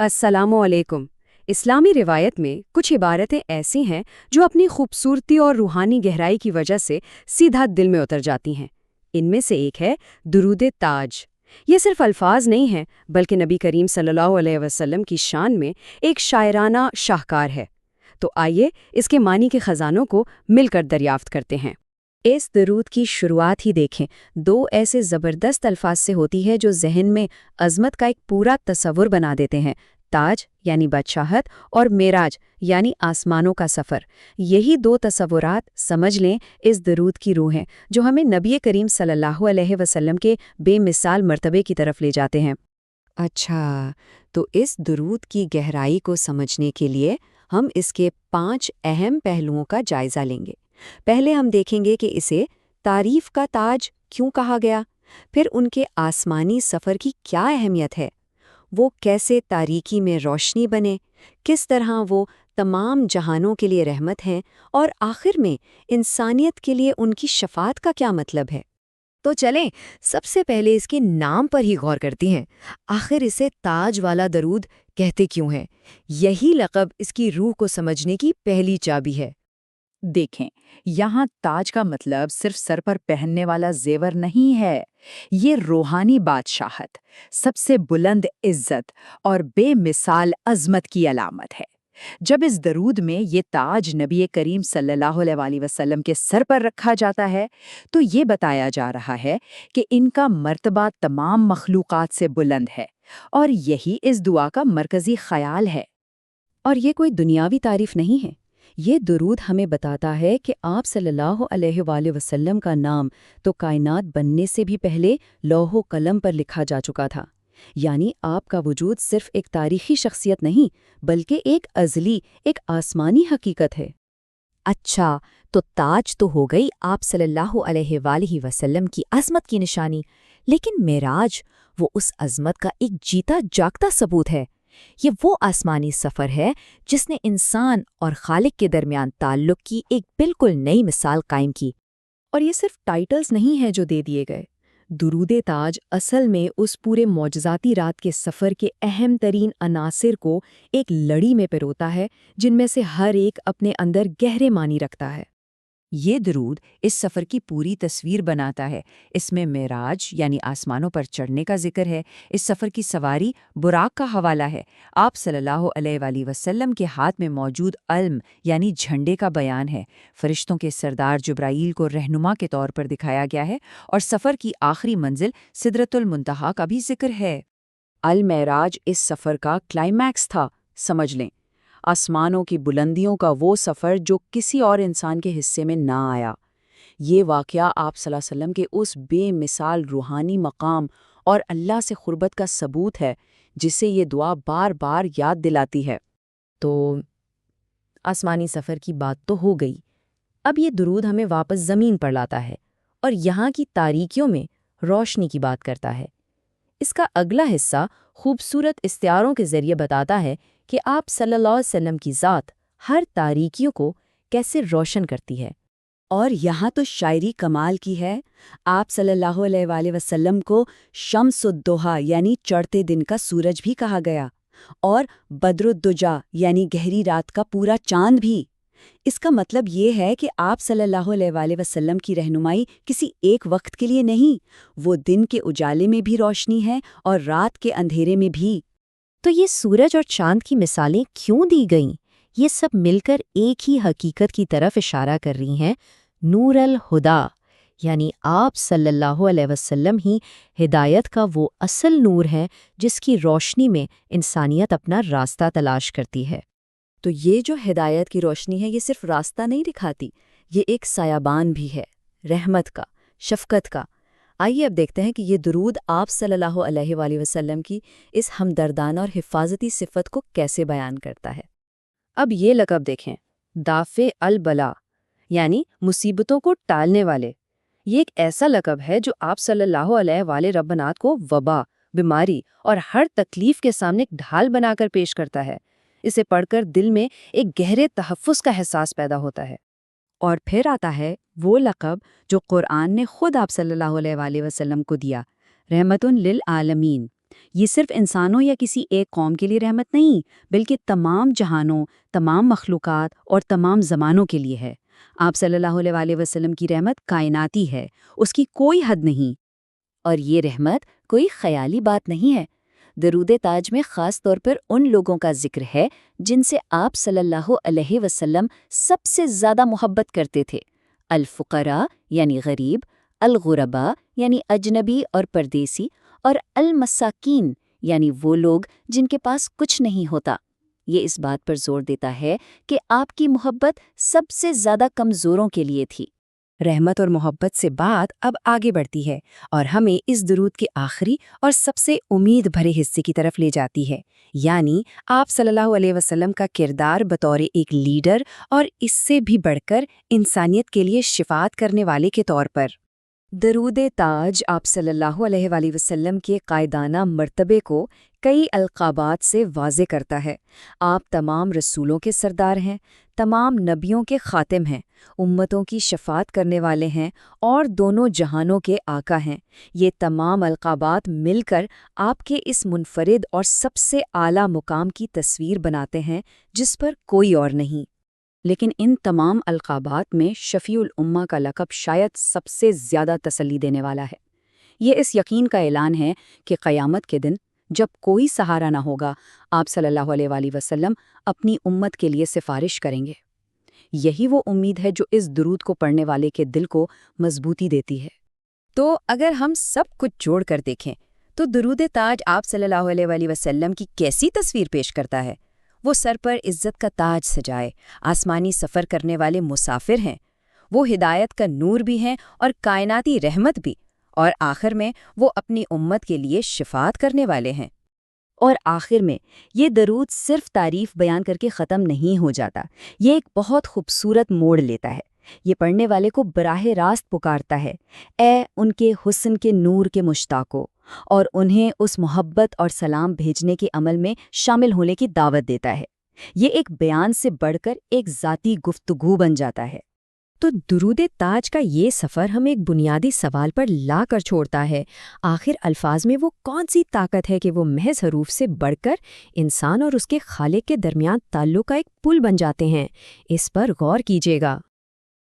السلام علیکم۔ اسلامی روایت میں کچھ عبارتیں ایسی ہیں جو اپنی خوبصورتی اور روحانی گہرائی کی وجہ سے سیدھا دل میں اتر جاتی ہیں۔ ان میں سے ایک ہے درود تاج۔ یہ صرف الفاظ نہیں ہیں بلکہ نبی کریم صلی اللہ علیہ وسلم کی شان میں ایک شاعرانہ شاہکار ہے۔ تو آئیے اس کے معنی کے خزانوں کو مل کر دریافت کرتے ہیں۔ اس درود کی شروعات ہی دیکھیں، دو ایسے زبردست الفاظ سے ہوتی ہے جو ذہن میں عظمت کا ایک پورا تصور بنا دیتے ہیں۔ تاج یعنی بادشاہت اور معراج یعنی آسمانوں کا سفر۔ یہی دو تصورات سمجھ لیں اس درود کی روح ہیں جو ہمیں نبی کریم صلی اللہ علیہ وسلم کے بے مثال مرتبے کی طرف لے جاتے ہیں۔ اچھا، تو اس درود کی گہرائی کو سمجھنے کے لیے ہم اس کے 5 اہم پہلوؤں کا جائزہ لیں گے۔ پہلے ہم دیکھیں گے کہ اسے تعریف کا تاج کیوں کہا گیا، پھر ان کے آسمانی سفر کی کیا اہمیت ہے، وہ کیسے تاریکی میں روشنی بنے، کس طرح وہ تمام جہانوں کے لیے رحمت ہیں، اور آخر میں انسانیت کے لیے ان کی شفاعت کا کیا مطلب ہے۔ تو چلیں سب سے پہلے اس کے نام پر ہی غور کرتی ہیں۔ آخر اسے تاج والا درود کہتے کیوں ہیں؟ یہی لقب اس کی روح کو سمجھنے کی پہلی چابی ہے۔ دیکھیں، یہاں تاج کا مطلب صرف سر پر پہننے والا زیور نہیں ہے۔ یہ روحانی بادشاہت، سب سے بلند عزت اور بے مثال عظمت کی علامت ہے۔ جب اس درود میں یہ تاج نبی کریم صلی اللہ علیہ وسلم کے سر پر رکھا جاتا ہے تو یہ بتایا جا رہا ہے کہ ان کا مرتبہ تمام مخلوقات سے بلند ہے، اور یہی اس دعا کا مرکزی خیال ہے۔ اور یہ کوئی دنیاوی تعریف نہیں ہے، یہ درود ہمیں بتاتا ہے کہ آپ صلی اللہ علیہ وآلہ وسلم کا نام تو کائنات بننے سے بھی پہلے لوح و قلم پر لکھا جا چکا تھا۔ یعنی آپ کا وجود صرف ایک تاریخی شخصیت نہیں بلکہ ایک ازلی، ایک آسمانی حقیقت ہے۔ اچھا، تو تاج تو ہو گئی آپ صلی اللہ علیہ وآلہ وسلم کی عظمت کی نشانی، لیکن معراج وہ اس عظمت کا ایک جیتا جاگتا ثبوت ہے۔ یہ وہ آسمانی سفر ہے جس نے انسان اور خالق کے درمیان تعلق کی ایک بالکل نئی مثال قائم کی۔ اور یہ صرف ٹائٹلز نہیں ہیں جو دے دیے گئے۔ درود تاج اصل میں اس پورے معجزاتی رات کے سفر کے اہم ترین عناصر کو ایک لڑی میں پروتا ہے، جن میں سے ہر ایک اپنے اندر گہرے معنی رکھتا ہے۔ یہ درود اس سفر کی پوری تصویر بناتا ہے۔ اس میں معراج یعنی آسمانوں پر چڑھنے کا ذکر ہے۔ اس سفر کی سواری براق کا حوالہ ہے۔ آپ صلی اللہ علیہ وآلہ وسلم کے ہاتھ میں موجود علم یعنی جھنڈے کا بیان ہے۔ فرشتوں کے سردار جبرائیل کو رہنما کے طور پر دکھایا گیا ہے، اور سفر کی آخری منزل سدرۃ المنتہا کا بھی ذکر ہے۔ المعراج اس سفر کا کلائمیکس تھا، سمجھ لیں، آسمانوں کی بلندیوں کا وہ سفر جو کسی اور انسان کے حصے میں نہ آیا۔ یہ واقعہ آپ صلی اللہ علیہ وسلم کے اس بے مثال روحانی مقام اور اللہ سے قربت کا ثبوت ہے جسے یہ دعا بار بار یاد دلاتی ہے۔ تو آسمانی سفر کی بات تو ہو گئی، اب یہ درود ہمیں واپس زمین پر لاتا ہے اور یہاں کی تاریکیوں میں روشنی کی بات کرتا ہے۔ اس کا اگلا حصہ خوبصورت استعاروں کے ذریعے بتاتا ہے کہ آپ صلی اللہ علیہ وسلم کی ذات ہر تاریکیوں کو کیسے روشن کرتی ہے۔ اور یہاں تو شاعری کمال کی ہے۔ آپ صلی اللہ علیہ وآلہ وسلم کو شمس الضحیٰ یعنی چڑھتے دن کا سورج بھی کہا گیا، اور بدر الدجا یعنی گہری رات کا پورا چاند بھی۔ اس کا مطلب یہ ہے کہ آپ صلی اللہ علیہ وآلہ وسلم کی رہنمائی کسی ایک وقت کے لیے نہیں، وہ دن کے اجالے میں بھی روشنی ہے اور رات کے اندھیرے میں بھی۔ تو یہ سورج اور چاند کی مثالیں کیوں دی گئیں؟ یہ سب مل کر ایک ہی حقیقت کی طرف اشارہ کر رہی ہیں، نور الہدا، یعنی آپ صلی اللہ علیہ وسلم ہی ہدایت کا وہ اصل نور ہے جس کی روشنی میں انسانیت اپنا راستہ تلاش کرتی ہے۔ تو یہ جو ہدایت کی روشنی ہے، یہ صرف راستہ نہیں دکھاتی، یہ ایک سایبان بھی ہے، رحمت کا، شفقت کا۔ آئیے اب دیکھتے ہیں کہ یہ درود آپ صلی اللہ علیہ وآلہ وسلم کی اس ہمدردانہ اور حفاظتی صفت کو کیسے بیان کرتا ہے۔ اب یہ لقب دیکھیں، دافع البلا یعنی مصیبتوں کو ٹالنے والے۔ یہ ایک ایسا لقب ہے جو آپ صلی اللہ علیہ وآلہ ربنات کو وبا، بیماری اور ہر تکلیف کے سامنے ایک ڈھال بنا کر پیش کرتا ہے۔ اسے پڑھ کر دل میں ایک گہرے تحفظ کا احساس پیدا ہوتا ہے۔ اور پھر آتا ہے وہ لقب جو قرآن نے خود آپ صلی اللہ علیہ وآلہ وسلم کو دیا، رحمت للعالمین۔ یہ صرف انسانوں یا کسی ایک قوم کے لیے رحمت نہیں، بلکہ تمام جہانوں، تمام مخلوقات اور تمام زمانوں کے لیے ہے۔ آپ صلی اللہ علیہ وسلم کی رحمت کائناتی ہے، اس کی کوئی حد نہیں۔ اور یہ رحمت کوئی خیالی بات نہیں ہے۔ درود تاج میں خاص طور پر ان لوگوں کا ذکر ہے جن سے آپ صلی اللہ علیہ وسلم سب سے زیادہ محبت کرتے تھے: الفقراء یعنی غریب، الغرباء یعنی اجنبی اور پردیسی، اور المساکین یعنی وہ لوگ جن کے پاس کچھ نہیں ہوتا۔ یہ اس بات پر زور دیتا ہے کہ آپ کی محبت سب سے زیادہ کمزوروں کے لیے تھی۔ رحمت اور محبت سے بات اب آگے بڑھتی ہے اور ہمیں اس درود کے آخری اور سب سے امید بھرے حصے کی طرف لے جاتی ہے، یعنی آپ صلی اللہ علیہ وسلم کا کردار بطور ایک لیڈر اور اس سے بھی بڑھ کر انسانیت کے لیے شفاعت کرنے والے کے طور پر۔ درود تاج آپ صلی اللہ علیہ وآلہ وسلم کے قائدانہ مرتبے کو کئی القابات سے واضح کرتا ہے۔ آپ تمام رسولوں کے سردار ہیں، تمام نبیوں کے خاتم ہیں، امتوں کی شفاعت کرنے والے ہیں اور دونوں جہانوں کے آقا ہیں۔ یہ تمام القابات مل کر آپ کے اس منفرد اور سب سے اعلیٰ مقام کی تصویر بناتے ہیں جس پر کوئی اور نہیں۔ لیکن ان تمام القابات میں شفیع الامہ کا لقب شاید سب سے زیادہ تسلی دینے والا ہے۔ یہ اس یقین کا اعلان ہے کہ قیامت کے دن جب کوئی سہارا نہ ہوگا، آپ صلی اللہ علیہ وآلہ وسلم اپنی امت کے لیے سفارش کریں گے۔ یہی وہ امید ہے جو اس درود کو پڑھنے والے کے دل کو مضبوطی دیتی ہے۔ تو اگر ہم سب کچھ جوڑ کر دیکھیں تو درود تاج آپ صلی اللہ علیہ وآلہ وسلم کی کیسی تصویر پیش کرتا ہے؟ وہ سر پر عزت کا تاج سجائے آسمانی سفر کرنے والے مسافر ہیں، وہ ہدایت کا نور بھی ہیں اور کائناتی رحمت بھی، اور آخر میں وہ اپنی امت کے لیے شفاعت کرنے والے ہیں۔ اور آخر میں یہ درود صرف تعریف بیان کر کے ختم نہیں ہو جاتا، یہ ایک بہت خوبصورت موڑ لیتا ہے۔ یہ پڑھنے والے کو براہ راست پکارتا ہے، اے ان کے حسن کے نور کے مشتاقو، اور انہیں اس محبت اور سلام بھیجنے کے عمل میں شامل ہونے کی دعوت دیتا ہے۔ یہ ایک بیان سے بڑھ کر ایک ذاتی گفتگو بن جاتا ہے۔ تو درود تاج کا یہ سفر ہمیں ایک بنیادی سوال پر لا کر چھوڑتا ہے، آخر الفاظ میں وہ کون سی طاقت ہے کہ وہ محض حروف سے بڑھ کر انسان اور اس کے خالق کے درمیان تعلق کا ایک پل بن جاتے ہیں؟ اس پر غور کیجیے گا۔